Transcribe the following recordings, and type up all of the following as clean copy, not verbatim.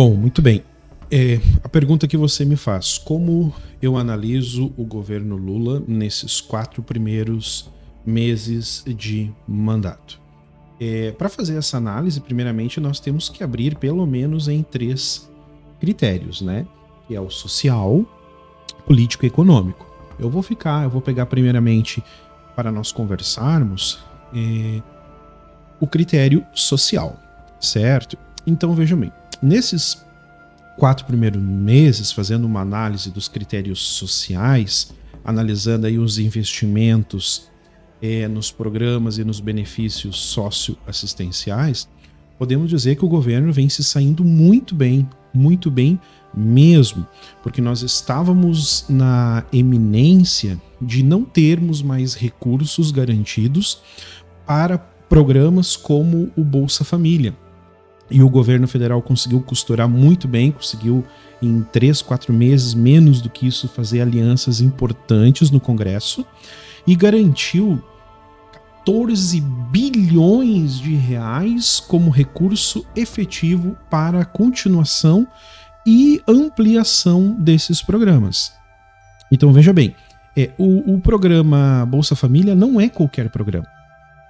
Bom, muito bem. A pergunta que você me faz: como eu analiso o governo Lula nesses 4 primeiros meses de mandato? Para fazer essa análise, primeiramente, nós temos que abrir pelo menos em 3 critérios, né? Que é o social, político e econômico. Eu vou pegar primeiramente, para nós conversarmos, o critério social, certo? Então, vejam bem, nesses 4 primeiros meses, fazendo uma análise dos critérios sociais, analisando aí os investimentos nos programas e nos benefícios socioassistenciais, podemos dizer que o governo vem se saindo muito bem mesmo, porque nós estávamos na eminência de não termos mais recursos garantidos para programas como o Bolsa Família. E o governo federal conseguiu costurar muito bem, conseguiu em 3, 4 meses, menos do que isso, fazer alianças importantes no Congresso e garantiu 14 bilhões de reais como recurso efetivo para a continuação e ampliação desses programas. Então veja bem, o programa Bolsa Família não é qualquer programa.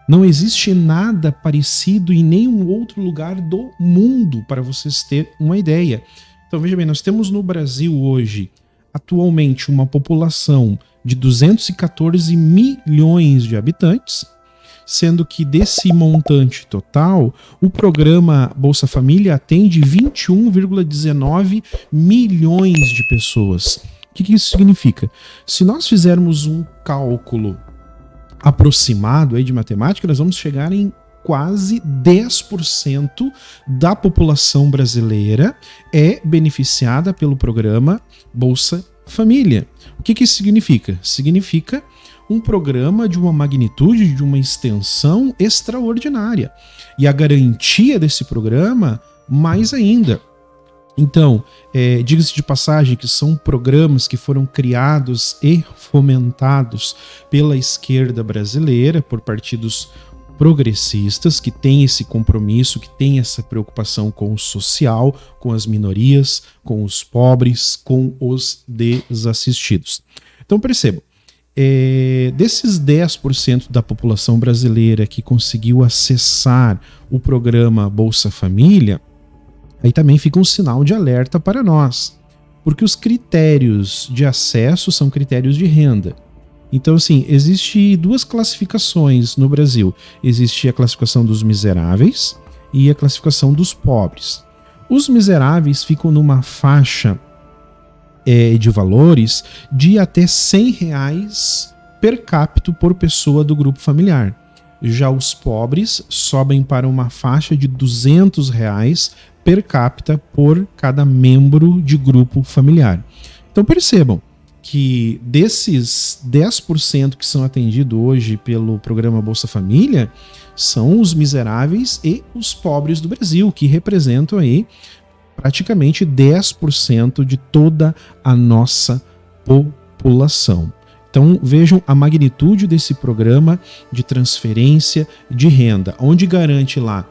Não existe nada parecido em nenhum outro lugar do mundo, para vocês terem uma ideia. Então veja bem, nós temos no Brasil hoje, atualmente, uma população de 214 milhões de habitantes, sendo que desse montante total, o programa Bolsa Família atende 21,19 milhões de pessoas. O que isso significa? Se nós fizermos um cálculo aproximado aí de matemática, nós vamos chegar em quase 10% da população brasileira é beneficiada pelo programa Bolsa Família. O que isso significa? Significa um programa de uma magnitude, de uma extensão extraordinária. E a garantia desse programa, mais ainda. Então, diga-se de passagem que são programas que foram criados e fomentados pela esquerda brasileira, por partidos progressistas, que têm esse compromisso, que têm essa preocupação com o social, com as minorias, com os pobres, com os desassistidos. Então, percebam, desses 10% da população brasileira que conseguiu acessar o programa Bolsa Família, aí também fica um sinal de alerta para nós, porque os critérios de acesso são critérios de renda. Então, assim, existe 2 classificações no Brasil. Existe a classificação dos miseráveis e a classificação dos pobres. Os miseráveis ficam numa faixa de valores de até R$100 per capita por pessoa do grupo familiar. Já os pobres sobem para uma faixa de R$200 per capita por cada membro de grupo familiar. Então percebam que desses 10% que são atendidos hoje pelo programa Bolsa Família, são os miseráveis e os pobres do Brasil, que representam aí praticamente 10% de toda a nossa população. Então vejam a magnitude desse programa de transferência de renda, onde garante lá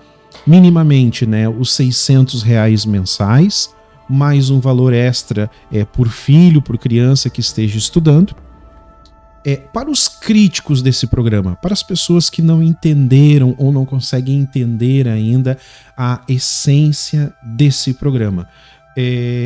minimamente, né, os R$600 mensais, mais um valor extra por filho, por criança que esteja estudando. Para os críticos desse programa, para as pessoas que não entenderam ou não conseguem entender ainda a essência desse programa,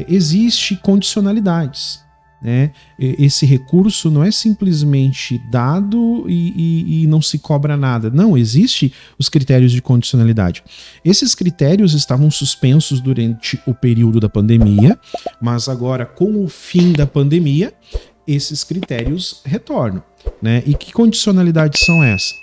existe condicionalidades. Né? Esse recurso não é simplesmente dado e não se cobra nada. Não, existe os critérios de condicionalidade. Esses critérios estavam suspensos durante o período da pandemia, mas agora, com o fim da pandemia, esses critérios retornam. Né? E que condicionalidades são essas?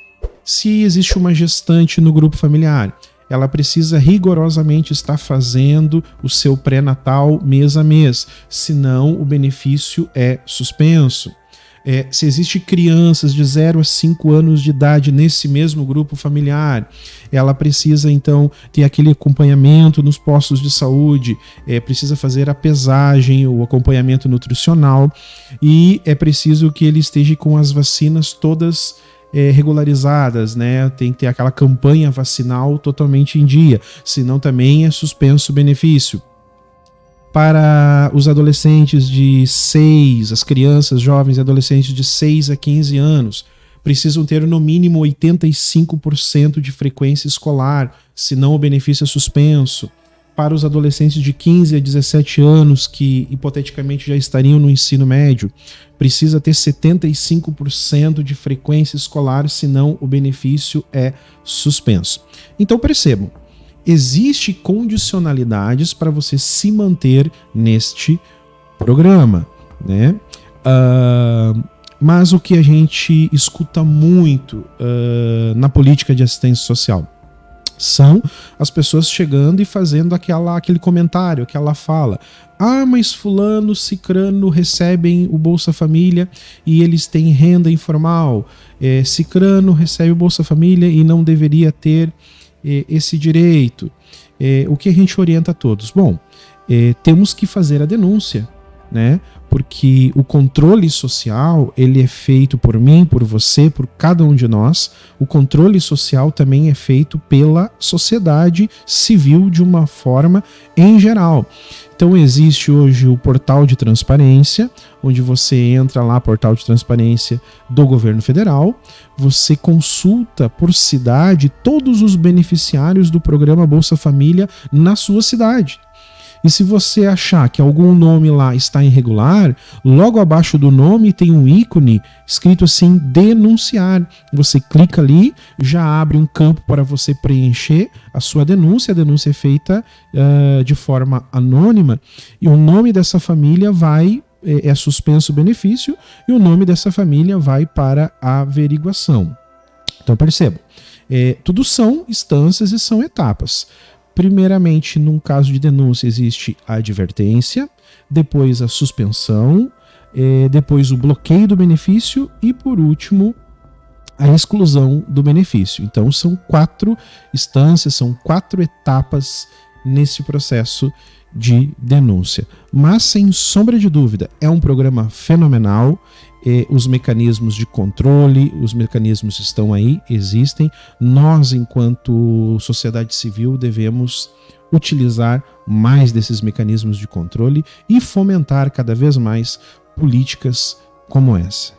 Se existe uma gestante no grupo familiar, ela precisa rigorosamente estar fazendo o seu pré-natal mês a mês, senão o benefício é suspenso. Se existe crianças de 0 a 5 anos de idade nesse mesmo grupo familiar, ela precisa então ter aquele acompanhamento nos postos de saúde, precisa fazer a pesagem, o acompanhamento nutricional, e é preciso que ele esteja com as vacinas todas regularizadas, né? Tem que ter aquela campanha vacinal totalmente em dia, senão também é suspenso o benefício. Para os adolescentes de 6, as crianças, jovens e adolescentes de 6 a 15 anos, precisam ter no mínimo 85% de frequência escolar, senão o benefício é suspenso. Para os adolescentes de 15 a 17 anos, que hipoteticamente já estariam no ensino médio, precisa ter 75% de frequência escolar, senão o benefício é suspenso. Então percebam, existe condicionalidades para você se manter neste programa, né? Mas o que a gente escuta muito na política de assistência social são as pessoas chegando e fazendo aquele comentário, aquela fala. Ah, mas fulano, cicrano recebem o Bolsa Família e eles têm renda informal. Cicrano recebe o Bolsa Família e não deveria ter esse direito. O que a gente orienta a todos? Bom, temos que fazer a denúncia, né? Porque o controle social, ele é feito por mim, por você, por cada um de nós. O controle social também é feito pela sociedade civil de uma forma em geral. Então existe hoje o portal de transparência, onde você entra lá, portal de transparência do governo federal, você consulta por cidade todos os beneficiários do programa Bolsa Família na sua cidade. E se você achar que algum nome lá está irregular, logo abaixo do nome tem um ícone escrito assim, denunciar. Você clica ali, já abre um campo para você preencher a sua denúncia. A denúncia é feita de forma anônima e o nome dessa família é suspenso o benefício e o nome dessa família vai para a averiguação. Então perceba, tudo são instâncias e são etapas. Primeiramente, num caso de denúncia, existe a advertência, depois a suspensão, depois o bloqueio do benefício e, por último, a exclusão do benefício. Então, são 4 instâncias, são 4 etapas nesse processo de denúncia. Mas, sem sombra de dúvida, é um programa fenomenal. Os mecanismos de controle, os mecanismos estão aí, existem. Nós, enquanto sociedade civil, devemos utilizar mais desses mecanismos de controle e fomentar cada vez mais políticas como essa.